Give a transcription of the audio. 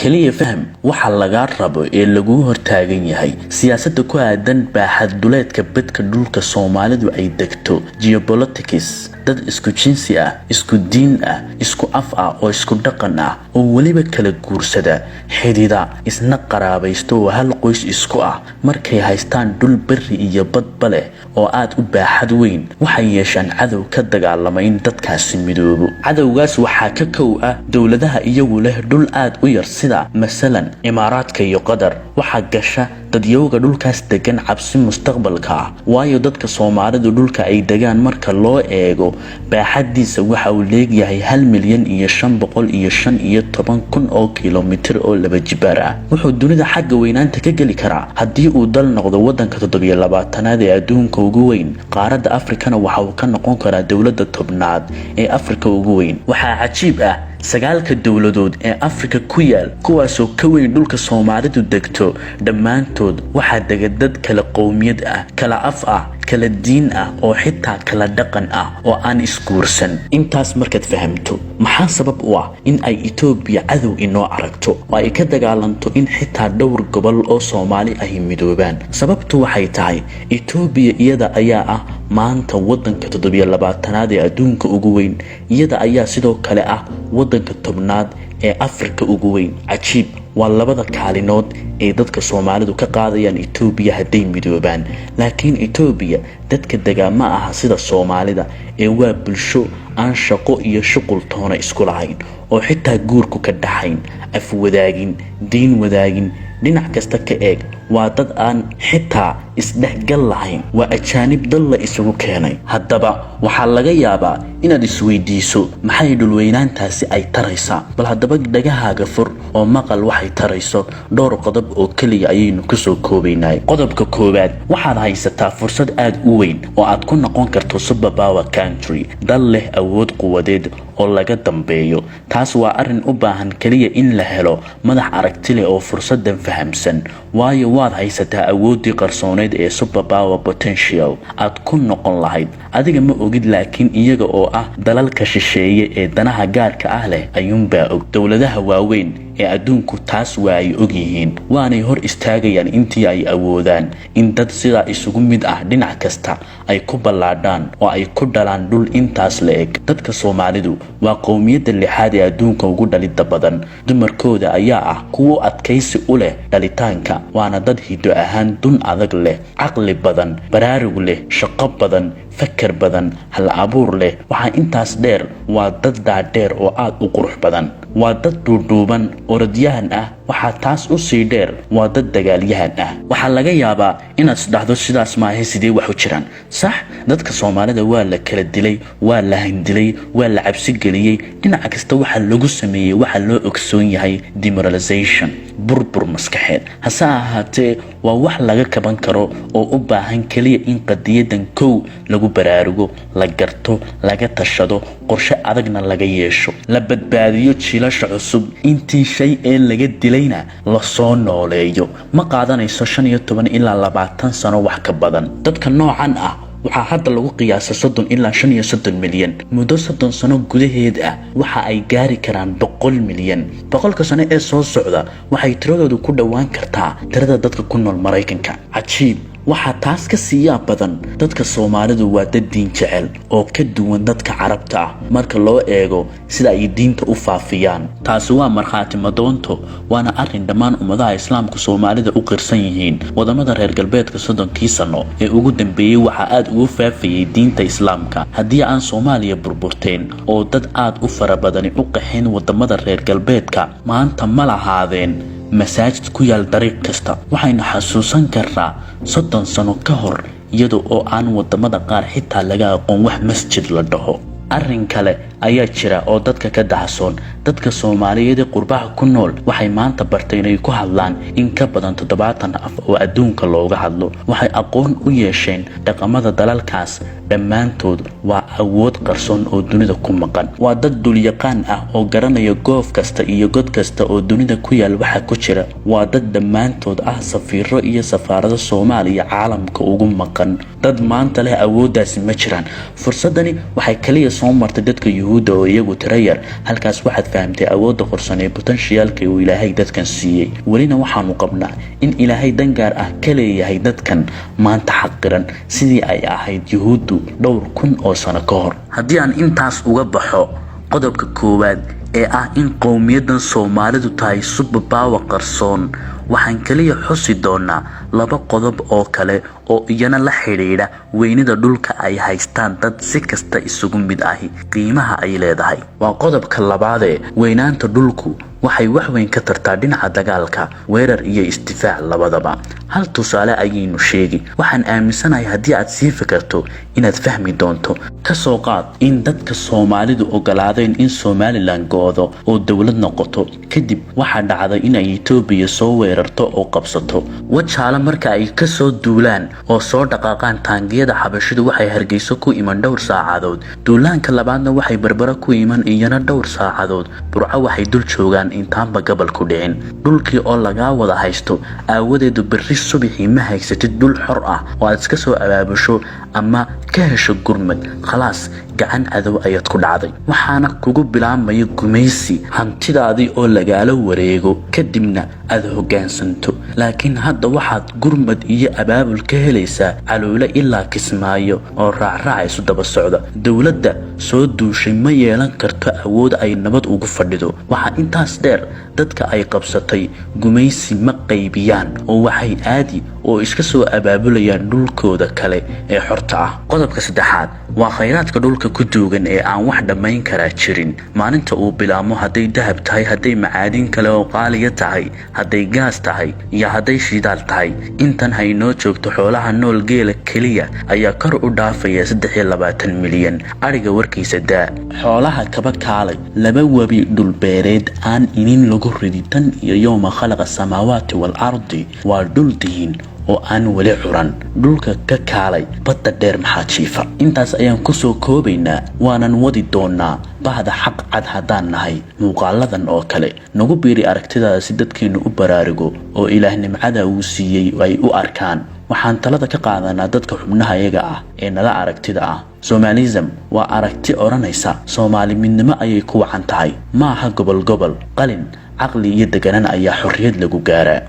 kaliya faham waxa laga rabo ee lagu hortaagan yahay siyaasadda ku aadan baaxad duleedka badka dhulka Soomaalidu ay degto geopolitics dad isku jinsi ah isku diin ah isku af ah oo isku dhaqan ah oo waliba kala guursada xidida isna qaraabaysto oo hal qoys isku ah markay haystaan dhul bari iyo badba leh oo aad u baaxad weyn waxay yeeshaan cadow ka dagaalama in dadkaasi midoobo cadowgaas waxaa ka kow ah dawladaha iyagu leh dhul aad u yar sida masalan Imaaraadka iyo Qatar waxa gasha dadyowga dhulkaas degan cabsi mustaqbalka waayo dadka Soomaalidu dhulka ay degaan marka loo eego baaxadiisa waxa uu leeyahay 1,515,000 oo kiiloomitir oo laba jibaar ah wuxuu dunida xagga weynaanta ka gali karaa haddii uu dal noqdo wadanka 27aad ee adduunka ugu weyn qaaradda Afrikana waxa uu ka noqon karaa dawladda tobnaad ee Afrika ugu weyn waxaa cajiib ah sagaalka dawladood ee Afrika ku yaal kuwaasoo ka weyn dhulka Soomaalidu degto dhammaantood waxa dega dad kala qowmiyad ah kala af ah kala diin ah oo xitaa kala dhaqan ah oo aan isguursan intaas markaad fahamto maxaa sabab u ah in ay Itoobiya cadow inoo aragto oo ay ka dagaalanto in xitaa dhowr gobol oo Soomaali ah midoobaan sababtu waxay tahay Itoobiya iyada ayaa ah maanta wadanka 27aad ee adduunka ugu weyn iyada ayaa sidoo kale ah wadanka tobnaad ee Afrika ugu weyn cajiib waa labada kaalinood ee dadka Soomaalidu ka qaadayaan Itoobiya haday midoobaan laakiin Itoobiya dadka deegaama ah sida Soomaalida ee waa bulsho aan shaqo iyo shuqul toona isku lahayn oo xitaa guurku ka dhaxayn af wadaagin diin wadaagin dhinac kasta ka eeg waa dad aan xitaa isdhexgal lahayn waa ajaanib dal la isugu keenay haddaba waxaa laga yaabaa inaad isweydiiso maxay dhulweynaantaasi ay taraysaa bal haddaba dhagahaaga fur oo maqal waxay tarayso dhowr qodob oo kaliya ayaynu ku soo koobaynay qodobka koowaad waxaad haysataa fursad aad u weyn oo aad ku noqon karto superpower country dal leh awood quwadeed oo laga dambeeyo taas waa arin u baahan kaliya in la helo madax aragti leh oo fursadan fahamsan waayo waad haysataa awoodii qarsooneed ee superpower potential aad ku noqon lahayd adiga ma ogid laakiin iyaga oo ah dalalka shisheeye ee danaha gaarka ah leh ayuunbaa og dawladaha waaweyn ee adduunku taas waa ay og yihiin waanay hor istaagayaan intii ay awoodaan in dad sida isugu mid ah dhinac kasta ay ku ballaadhaan oo ay ku dhalaan dhul intaas la eg dadka Soomaalidu waa qowmiyadda lixaad ee adduunka ugu dhalida badan dumarkooda ayaa ah kuwo adkaysi u leh dhalitaanka waana dad hiddo ahaan dun adag leh caqli badan baraarug leh shaqo badan fakar badan hal abuur leh waxa intaas dheer waa dad dhaadheer oo aad u qurux badan waa dad duuduuban oo radyahan ah waxa taas u sii dheer waa dad dagaalyahan ah waxa laga yaabaa inaad isdhaxdo sidaas ma ahay sidee wax u jiraan sax dadka Soomaalida waa la kala dilay waa la handilay waa la cabsi galiyay dhinac kasta waxa lagu sameeyay waxa loo ogsoon yahay demoralization burbur maskaxeed hase ahaatee waa wax laga kaban karo oo u baahan kaliya in qadiyadan kow lagu baraarugo la garto laga tashado qorshe adagna laga yeesho la badbaadiyo jiilasha cusub intii shay ee laga dilayna la soo nooleeyo ma qaadanayso 15 ilaa 20 sano wax ka badan dadka noocan ah waxa hadda lagu qiyaasay 30 ilaa 35 milyan muddo 30 sano gudaheed ah waxa ay gaari karaan 100 milyan 100 sano ee soo socda waxay tiradoodu ku dhawaan kartaa tirada dadka ku nool Mareykanka cajiib waxa taas ka siiyaa badan dadka Soomaalidu waa dad diin jecel oo ka duwan dadka Carabta ah marka loo eego sida ay diinta u faafiyaan taas waa marxaati madoonto waana arin dhammaan ummadaha Islaamka Soomaalida u qirsan yihiin wadamada reer galbeedka 30 sano ee ugu dambeeyay waxa aad ugu faafiyay diinta Islaamka haddii aan Soomaaliya burburteen oo dad aad u fara badan u qaxeen wadamada reer galbeedka maanta ma lahaadeen masaajid ku yaal dariiq kasta waxayna xasuusan karnaa 30 sano ka hor iyadoo oo aan wadamada qaar xitaa laga aqoon wax masjid la dhaho arrin kale ayaa jira oo dadka ka daxsoon dadka Soomaaliyeed ee qurbaha ku nool waxay maanta bartay inay ku hadlaan in ka badan 70 af oo adduunka looga hadlo waxay aqoon u yeesheen dhaqamada dalalkaas dhammaantood waa awood qarsoon oo dunida ku maqan waa dad dul yaqaan ah oo garanaya goof kasta iyo god kasta oo dunida ku yaal waxa ku jira waa dad dhammaantood ah safiiro iyo safaarado Soomaaliya caalamka ugu maqan dad maanta leh awoodaas ma jiraan fursadani waxay kaliya soo martay dadka yuhuudda oo iyagu tiro yar. halkaas waxaad fahamtay awoodda qorsan ee potentialka uu ilaahay dadkan siiyey. welina waxaanu qabnaa in ilaahay dan gaar ah ka leeyahay dadkan maanta xaqiran sidii ay ahayd yuhuuddu dhowr kun oo sano ka hor. haddii aan intaas uga baxo qodobka koowaad ee ah in qowmiyadan Soomaalidu tahay superpower qarsoon, waxaan kaliya xusi doonaa laba qodob oo kale oo iyana la xiriira weynida dhulka ay haystaan dad si kasta isugu mid ahi qiimaha ay leedahay. waa qodobka labaad ee weynaanta dhulku waxay wax weyn ka tartaa dhinaca dagaalka, weerar iyo isdifaac labadaba. hal tusaale ayaynu sheegi. waxaan aaminsanahay haddii aad sii fikirto inaad fahmi doonto. ka soo qaad in dadka Soomaalidu ogolaadeen in Somaliland go'do oo dawlad noqoto, kadib waxaa dhacday in ay Itoobiya soo weerarto oo qabsato. wajaale marka ay ka soo duulaan oo soo dhaqaaqaan taangiyada xabashidu waxay Hargeysa ku iman dhowr saacadood. duulaanka labaadna waxay Berbera ku iman iyana dhowr saacadood. Burco waxay dul joogaan intaanba gobol ku dhicin. dhulkii oo laga wada haysto aawadeedu berri subaxii ma haysatid dhul xor ah oo aad iska soo abaabusho ama ka hesho gurmad. khalaas gacan cadow ayaad ku dhacday. waxaana kugu bilaabmaya gumaysi, hantidaadii oo lagaala wareego kadibna aad hoggaansanto. laakiin hadda waxaad gurmad iyo abaabul ka helaysaa Caloole ilaa Kismaayo oo raacraacaysu daba socda. dawladda soo duushay ma yeelan karto awood ay nabad ugu fadhido. waxaa intaas dheer dadka ay qabsatay gumaysi ma qaybiyaan oo waxay aadi oo iska soo abaabulayaan dhulkooda kale ee xorta ah. qodobka saddexaad waa khayraadka dhulka ku duugan ee aan wax dhammayn karaa jirin. maalinta uu bilaamo hadday dahab tahay, hadday macaadin kale oo qaaliya tahay, hadday gaas tahay iyo hadday shidaal tahay. intan haynoo joogto xoolaha nool geela keliya ayaa kor u dhaafaya 23 milyan. ariga warkiisa daa. xoolaha kaba kaalay laba webi dhulbeereed aan inin lagu ridi tan iyo yowma khalaqa samaawaati wal ardi waa dhul diin oo aan wali curan. dhulka ka kaalay badda dheer maxaa jiifa. intaas ayaan ku soo koobaynaa, waanan wadi doonaa bahda xaq cad haddaan nahay. muuqaaladan oo kale nagu biiri aragtidaada si dadkeenu u baraarugo oo ilaah nimcada uu siiyey ay u arkaan. waxaan talada ka qaadanaa dadka xubnaha iyaga ah ee nala aragtida ah. Somalism waa aragti oranaysa Soomaali midnimo ayay ku wacan tahay, maaha gobol gobol. qalin, caqli iyo deganaan ayaa xorriyad lagu gaaraa.